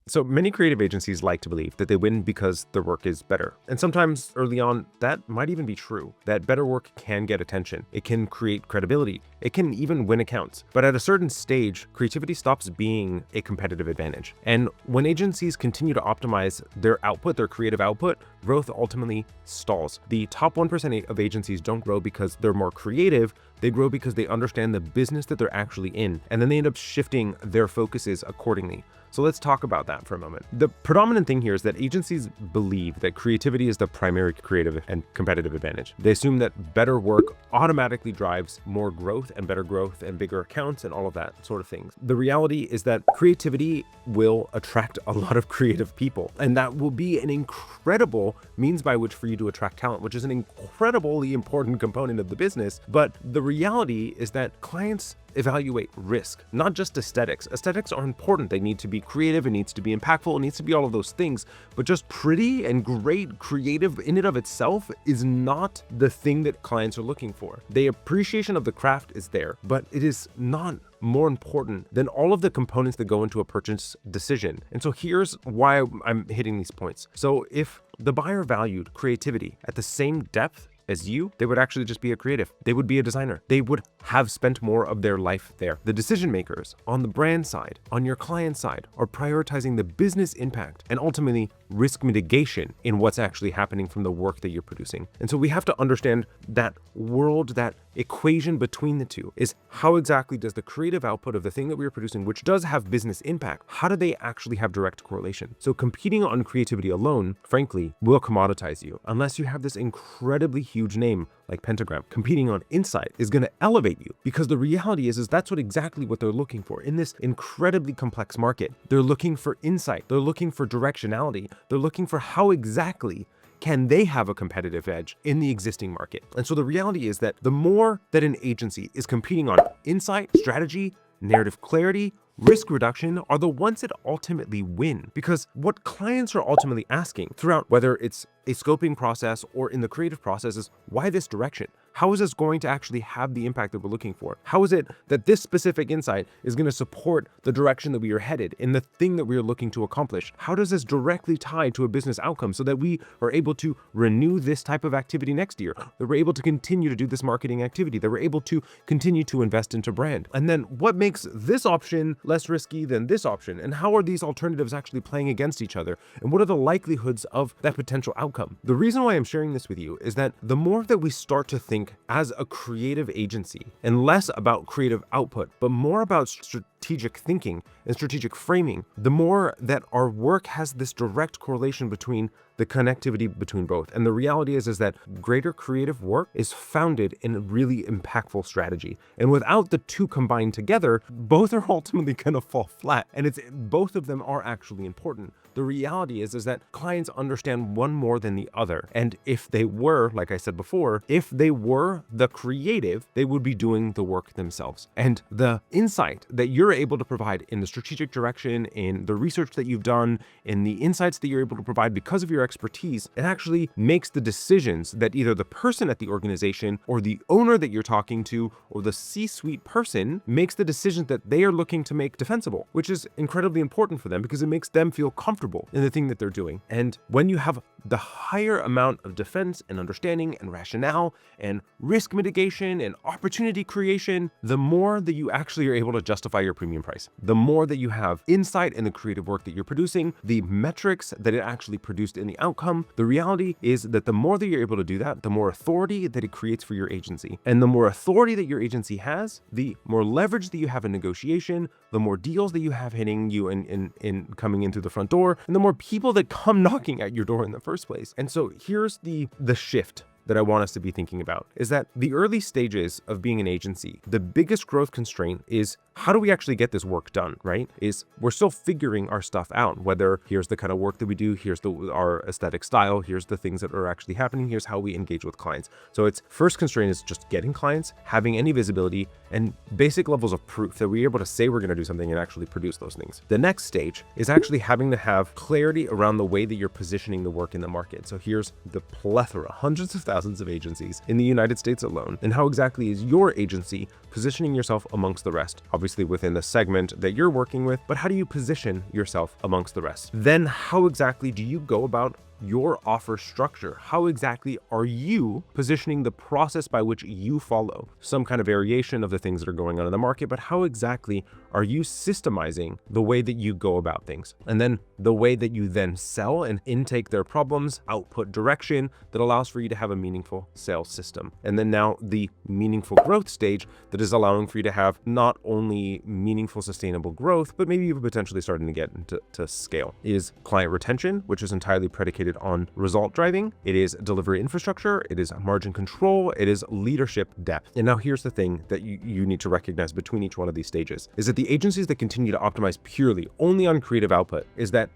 So many creative agencies like to believe that they win because their work is better. And sometimes early on, that might even be true, that better work can get attention. It can create credibility. It can even win accounts. But at a certain stage, creativity stops being a competitive advantage. And when agencies continue to optimize their output, their creative output, growth ultimately stalls. The top 1% of agencies don't grow because they're more creative. They grow because they understand the business that they're actually in, and then they end up shifting their focuses accordingly. So let's talk about that for a moment. The predominant thing here is that agencies believe that creativity is the primary creative and competitive advantage. They assume that better work automatically drives more growth and better growth and bigger accounts and all of that sort of things. The reality is that creativity will attract a lot of creative people, and that will be an incredible means by which for you to attract talent, which is an incredibly important component of the business. But the reality is that clients evaluate risk, not just aesthetics. Aesthetics are important. They need to be creative. It needs to be impactful. It needs to be all of those things. But just pretty and great creative in and of itself is not the thing that clients are looking for. The appreciation of the craft is there, but it is not more important than all of the components that go into a purchase decision. And so here's why I'm hitting these points. So if the buyer valued creativity at the same depth as you, they would actually just be a creative. They would be a designer. They would have spent more of their life there. The decision makers on the brand side, on your client side, are prioritizing the business impact and ultimately risk mitigation in what's actually happening from the work that you're producing. And so we have to understand that world, that equation between the two is how exactly does the creative output of the thing that we are producing, which does have business impact, how do they actually have direct correlation? So competing on creativity alone, frankly, will commoditize you unless you have this incredibly huge name like Pentagram. Competing on insight is going to elevate you, because the reality is that's exactly what they're looking for in this incredibly complex market. They're looking for insight. They're looking for directionality. They're looking for how exactly can they have a competitive edge in the existing market. And so the reality is that the more that an agency is competing on insight, strategy, narrative clarity, risk reduction are the ones that ultimately win, because what clients are ultimately asking throughout, whether it's a scoping process or in the creative process, is why this direction? How is this going to actually have the impact that we're looking for? How is it that this specific insight is going to support the direction that we are headed in the thing that we are looking to accomplish? How does this directly tie to a business outcome so that we are able to renew this type of activity next year, that we're able to continue to do this marketing activity, that we're able to continue to invest into brand? And then what makes this option less risky than this option? And how are these alternatives actually playing against each other? And what are the likelihoods of that potential outcome? The reason why I'm sharing this with you is that the more that we start to think as a creative agency and less about creative output, but more about strategic thinking and strategic framing, the more that our work has this direct correlation between the connectivity between both. And the reality is that greater creative work is founded in a really impactful strategy. And without the two combined together, both are ultimately going to fall flat. And both of them are actually important. The reality is that clients understand one more than the other. And if they were, like I said before, if they were the creative, they would be doing the work themselves. And the insight that you're able to provide in the strategic direction, in the research that you've done, in the insights that you're able to provide because of your expertise, it actually makes the decisions that either the person at the organization or the owner that you're talking to or the C-suite person makes the decisions that they are looking to make defensible, which is incredibly important for them because it makes them feel comfortable in the thing that they're doing. And when you have the higher amount of defense and understanding and rationale and risk mitigation and opportunity creation, the more that you actually are able to justify your premium price. The more that you have insight in the creative work that you're producing, the metrics that it actually produced in the outcome, the reality is that the more that you're able to do that, the more authority that it creates for your agency. And the more authority that your agency has, the more leverage that you have in negotiation, the more deals that you have hitting you in coming in through the front door, and the more people that come knocking at your door in the first place. And so here's the shift that I want us to be thinking about, is that the early stages of being an agency, the biggest growth constraint is how do we actually get this work done, right? Is we're still figuring our stuff out, whether here's the kind of work that we do, here's our aesthetic style, here's the things that are actually happening, here's how we engage with clients. So its first constraint is just getting clients, having any visibility, and basic levels of proof that we're able to say we're going to do something and actually produce those things. The next stage is actually having to have clarity around the way that you're positioning the work in the market. So here's the plethora, hundreds of thousands thousands of agencies in the United States alone, and how exactly is your agency positioning yourself amongst the rest? Obviously within the segment that you're working with, but how do you position yourself amongst the rest? Then how exactly do you go about your offer structure? How exactly are you positioning the process by which you follow? Some kind of variation of the things that are going on in the market, but how exactly are you systemizing the way that you go about things? And then the way that you then sell and intake their problems, output direction that allows for you to have a meaningful sales system. And then now the meaningful growth stage that is allowing for you to have not only meaningful sustainable growth, but maybe even potentially starting to get into scale is client retention, which is entirely predicated on result driving. It is delivery infrastructure. It is margin control. It is leadership depth. And now here's the thing that you need to recognize between each one of these stages is that the agencies that continue to optimize purely only on creative output is that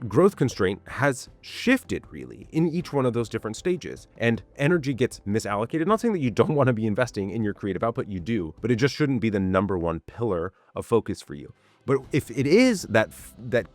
growth constraint has shifted really in each one of those different stages, and energy gets misallocated. Not saying that you don't want to be investing in your creative output, you do, but it just shouldn't be the number one pillar of focus for you. But if it is that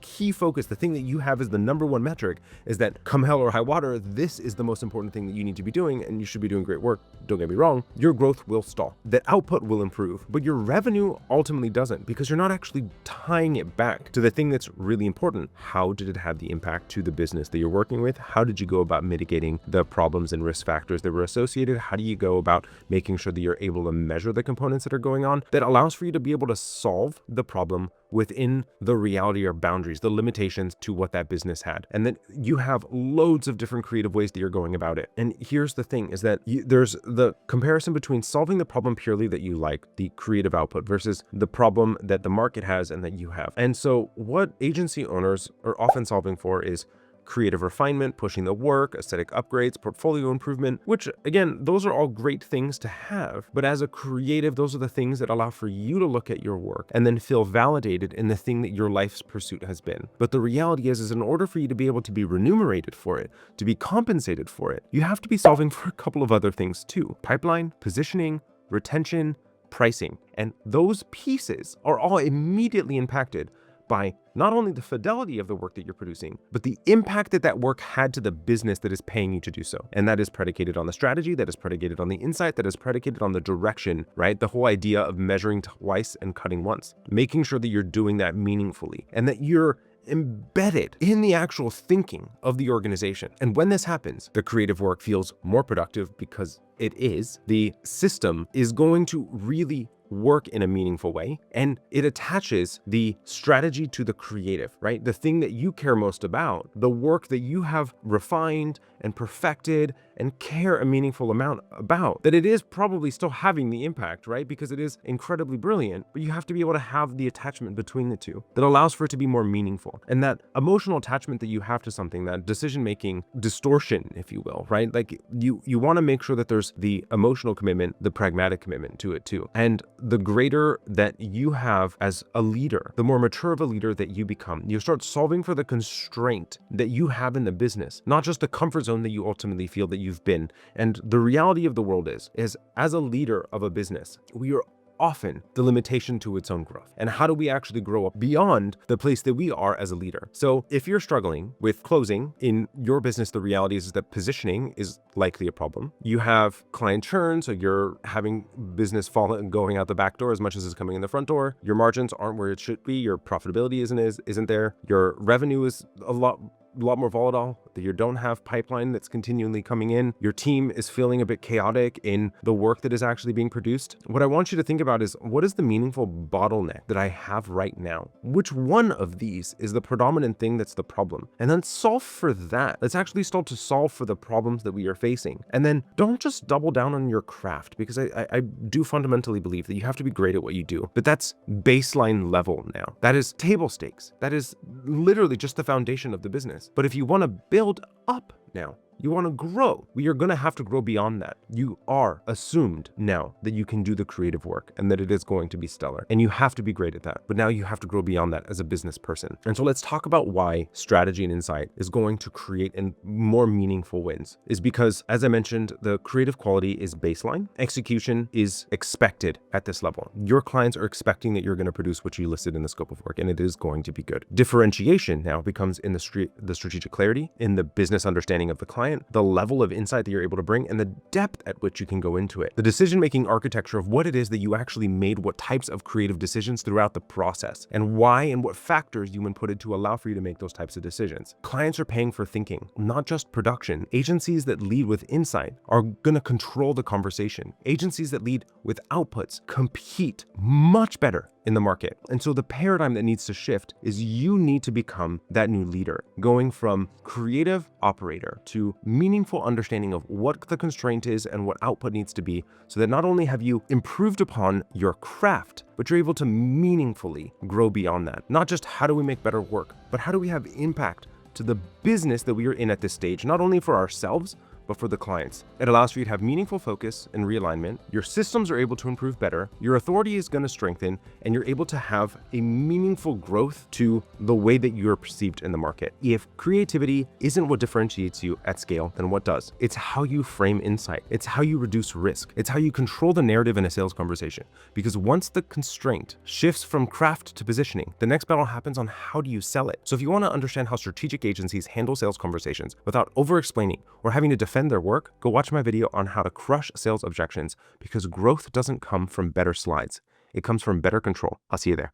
key focus, the thing that you have as the number one metric is that come hell or high water, this is the most important thing that you need to be doing, and you should be doing great work. Don't get me wrong, your growth will stall. That output will improve, but your revenue ultimately doesn't, because you're not actually tying it back to the thing that's really important. How did it have the impact to the business that you're working with? How did you go about mitigating the problems and risk factors that were associated? How do you go about making sure that you're able to measure the components that are going on that allows for you to be able to solve the problem within the reality or boundaries, the limitations to what that business had? And then you have loads of different creative ways that you're going about it. And here's the thing is that there's the comparison between solving the problem purely that you like, the creative output, versus the problem that the market has and that you have. And so what agency owners are often solving for is creative refinement, pushing the work, aesthetic upgrades, portfolio improvement, which again, those are all great things to have. But as a creative, those are the things that allow for you to look at your work and then feel validated in the thing that your life's pursuit has been. But the reality is in order for you to be able to be remunerated for it, to be compensated for it, you have to be solving for a couple of other things too: pipeline, positioning, retention, pricing. And those pieces are all immediately impacted by not only the fidelity of the work that you're producing, but the impact that work had to the business that is paying you to do so. And that is predicated on the strategy, that is predicated on the insight, that is predicated on the direction, right? The whole idea of measuring twice and cutting once, making sure that you're doing that meaningfully and that you're embedded in the actual thinking of the organization. And when this happens, the creative work feels more productive because the system is going to really work in a meaningful way, and it attaches the strategy to the creative, right? The thing that you care most about, the work that you have refined and perfected and care a meaningful amount about, that it is probably still having the impact, right? Because it is incredibly brilliant, but you have to be able to have the attachment between the two that allows for it to be more meaningful. And that emotional attachment that you have to something, that decision-making distortion, if you will, right? Like you want to make sure that there's the emotional commitment, the pragmatic commitment to it too. And the greater that you have as a leader, the more mature of a leader that you become, you start solving for the constraint that you have in the business, not just the comfort zone that you ultimately feel that you've been. And the reality of the world is as a leader of a business, we are often the limitation to its own growth. And how do we actually grow up beyond the place that we are as a leader? So if you're struggling with closing in your business, the reality is that positioning is likely a problem. You have client churn, so you're having business fall and going out the back door as much as is coming in the front door. Your margins aren't where it should be. Your profitability isn't there. Your revenue is a lot more volatile, that you don't have pipeline that's continually coming in. Your team is feeling a bit chaotic in the work that is actually being produced. What I want you to think about is, what is the meaningful bottleneck that I have right now? Which one of these is the predominant thing that's the problem? And then solve for that. Let's actually start to solve for the problems that we are facing. And then don't just double down on your craft, because I do fundamentally believe that you have to be great at what you do, but that's baseline level now. That is table stakes. That is literally just the foundation of the business. But if you want to build up now, you want to grow, we are going to have to grow beyond that. You are assumed now that you can do the creative work and that it is going to be stellar, and you have to be great at that. But now you have to grow beyond that as a business person. And so let's talk about why strategy and insight is going to create more meaningful wins. Is because, as I mentioned, the creative quality is baseline. Execution is expected at this level. Your clients are expecting that you're going to produce what you listed in the scope of work, and it is going to be good. Differentiation now becomes in the strategic clarity, in the business understanding of the client, client, the level of insight that you're able to bring, and the depth at which you can go into it. The decision-making architecture of what it is that you actually made, what types of creative decisions throughout the process, and why and what factors you inputted to allow for you to make those types of decisions. Clients are paying for thinking, not just production. Agencies that lead with insight are gonna control the conversation. Agencies that lead with outputs compete much better in the market. And so the paradigm that needs to shift is you need to become that new leader, going from creative operator to meaningful understanding of what the constraint is and what output needs to be, so that not only have you improved upon your craft, but you're able to meaningfully grow beyond that. Not just how do we make better work, but how do we have impact to the business that we are in at this stage, not only for ourselves, but for the clients. It allows for you to have meaningful focus and realignment. Your systems are able to improve better. Your authority is going to strengthen, and you're able to have a meaningful growth to the way that you're perceived in the market. If creativity isn't what differentiates you at scale, then what does? It's how you frame insight. It's how you reduce risk. It's how you control the narrative in a sales conversation. Because once the constraint shifts from craft to positioning, the next battle happens on how do you sell it. So if you want to understand how strategic agencies handle sales conversations without over-explaining or having to defend their work, go watch my video on how to crush sales objections, because growth doesn't come from better slides. It comes from better control. I'll see you there.